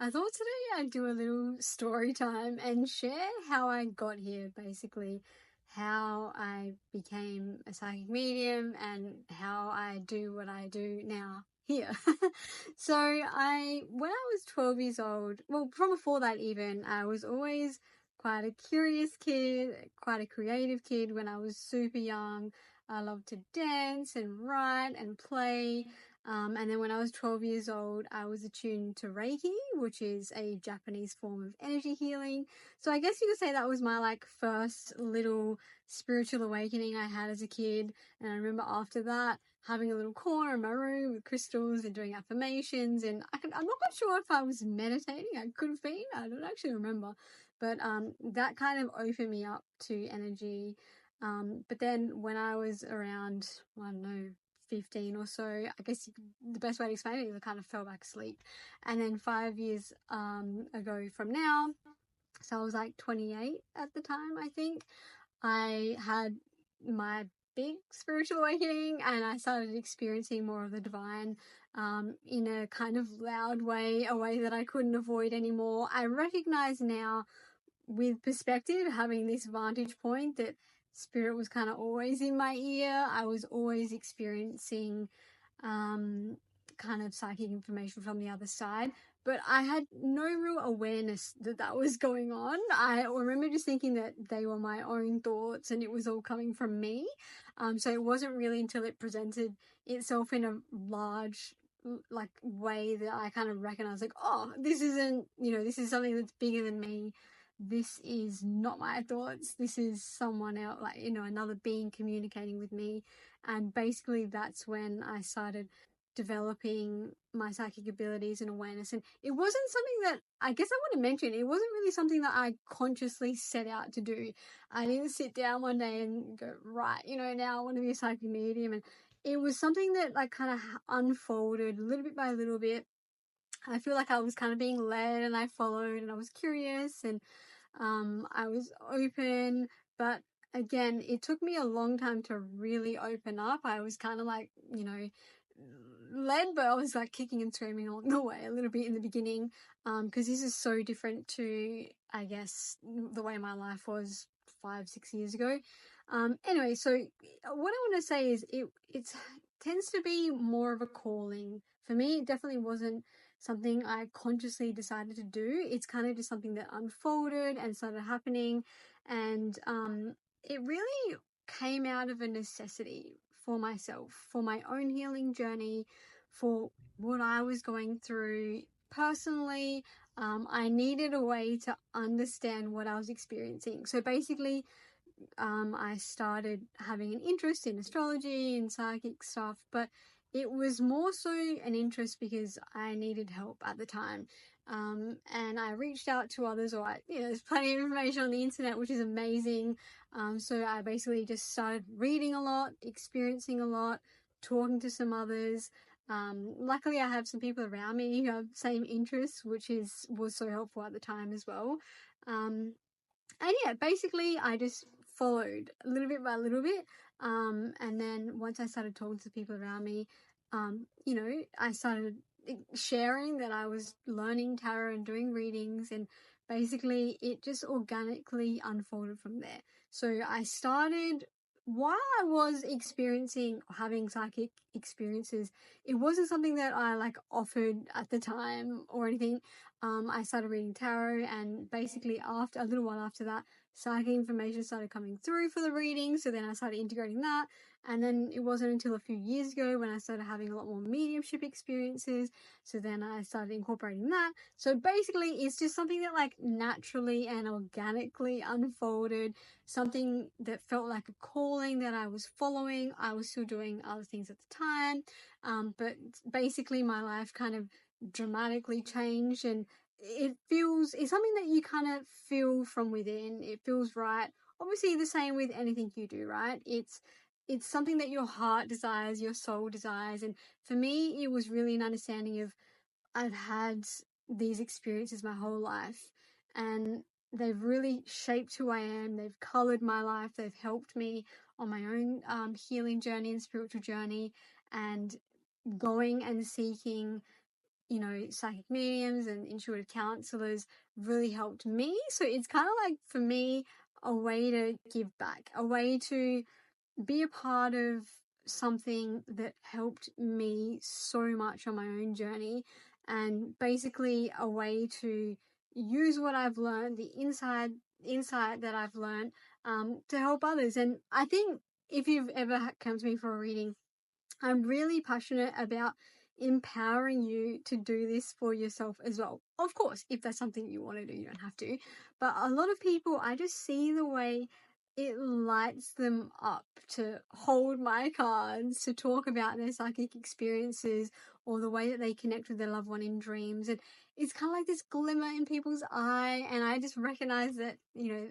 I thought today I'd do a little story time and share how I got here, basically how I became a psychic medium and how I do what I do now here. So when I was 12 years old, well, from before that even, I was always quite a curious kid, quite a creative kid. When I was super young, I loved to dance and write and play. And then when I was 12 years old, I was attuned to Reiki, which is a Japanese form of energy healing. So I guess you could say that was my first little spiritual awakening I had as a kid. And I remember after that having a little corner in my room with crystals and doing affirmations. And I'm not quite sure if I was meditating. I could have been. I don't actually remember. But that kind of opened me up to energy. But then when I was around, I don't know, 15 or so, I guess the best way to explain it is I kind of fell back asleep. And then 5 years ago from now, so I was like 28 at the time, I think, I had my big spiritual awakening and I started experiencing more of the divine in a kind of loud way, a way that I couldn't avoid anymore. I recognize now with perspective, having this vantage point, that spirit was kind of always in my ear. I was always experiencing kind of psychic information from the other side, but I had no real awareness that was going on. I remember just thinking that they were my own thoughts and it was all coming from me. So it wasn't really until it presented itself in a large way that I kind of recognized oh, this isn't, this is something that's bigger than me. This is not my thoughts. This is someone else, another being communicating with me. And basically that's when I started developing my psychic abilities and awareness. And it wasn't something that, I guess I want to mention, it wasn't really something that I consciously set out to do. I didn't sit down one day and go, right, now I want to be a psychic medium. And it was something that kind of unfolded little bit by little bit. I feel like I was kind of being led and I followed and I was curious and I was open, but again, it took me a long time to really open up. I was kind of led, but I was kicking and screaming along the way a little bit in the beginning, because this is so different to, I guess, the way my life was 5-6 years ago. Anyway, so what I want to say is it tends to be more of a calling. For me, it definitely wasn't something I consciously decided to do. It's kind of just something that unfolded and started happening. And it really came out of a necessity for myself, for my own healing journey, for what I was going through personally. I needed a way to understand what I was experiencing. So basically, I started having an interest in astrology and psychic stuff, but it was more so an interest because I needed help at the time. And I reached out to others, there's plenty of information on the internet, which is amazing. So I basically just started reading a lot, experiencing a lot, talking to some others. Luckily I have some people around me who have same interests, which was so helpful at the time as well. And yeah, basically I just followed a little bit by little bit. And then once I started talking to people around me, I started sharing that I was learning tarot and doing readings, and basically it just organically unfolded from there. So I started, while I was having psychic experiences, it wasn't something that I offered at the time or anything. I started reading tarot, and basically after a little while after that, psychic information started coming through for the reading. So then I started integrating that. And then it wasn't until a few years ago when I started having a lot more mediumship experiences. So then I started incorporating that. So basically it's just something that naturally and organically unfolded, something that felt like a calling that I was following. I was still doing other things at the time. But basically my life kind of dramatically changed, and it's something that you kind of feel from within. It feels right. Obviously the same with anything you do, right? It's something that your heart desires, your soul desires. And for me, it was really an understanding of, I've had these experiences my whole life and they've really shaped who I am. They've colored my life. They've helped me on my own healing journey and spiritual journey, and going and seeking you know, psychic mediums and intuitive counselors really helped me. So it's kind of like, for me, a way to give back, a way to be a part of something that helped me so much on my own journey, and basically a way to use what I've learned, the insight that I've learned, to help others. And I think if you've ever come to me for a reading, I'm really passionate about empowering you to do this for yourself as well. Of course, if that's something you want to do, you don't have to. But a lot of people, I just see the way it lights them up to hold my cards, to talk about their psychic experiences, or the way that they connect with their loved one in dreams. And it's kind of like this glimmer in people's eye. And I just recognize that, you know,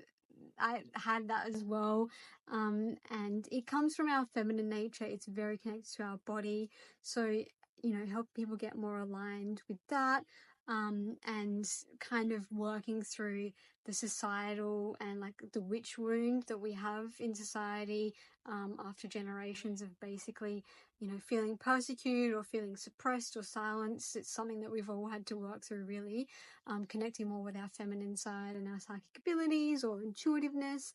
I had that as well. And it comes from our feminine nature. It's very connected to our body. So, you know, help people get more aligned with that. And kind of working through the societal and like the witch wound that we have in society, after generations of basically, you know, feeling persecuted or feeling suppressed or silenced. It's something that we've all had to work through, really, connecting more with our feminine side and our psychic abilities or intuitiveness.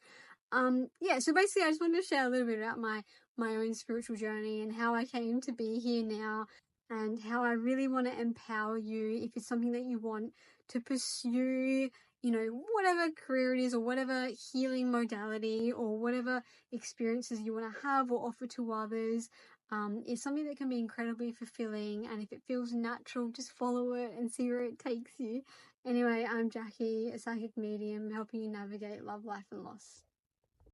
Yeah, so basically I just wanted to share a little bit about my own spiritual journey and how I came to be here now, and how I really want to empower you, if it's something that you want to pursue, you know, whatever career it is, or whatever healing modality, or whatever experiences you want to have or offer to others. It's something that can be incredibly fulfilling, and if it feels natural, just follow it and see where it takes you. Anyway, I'm Jackie, a psychic medium, helping you navigate love, life, and loss.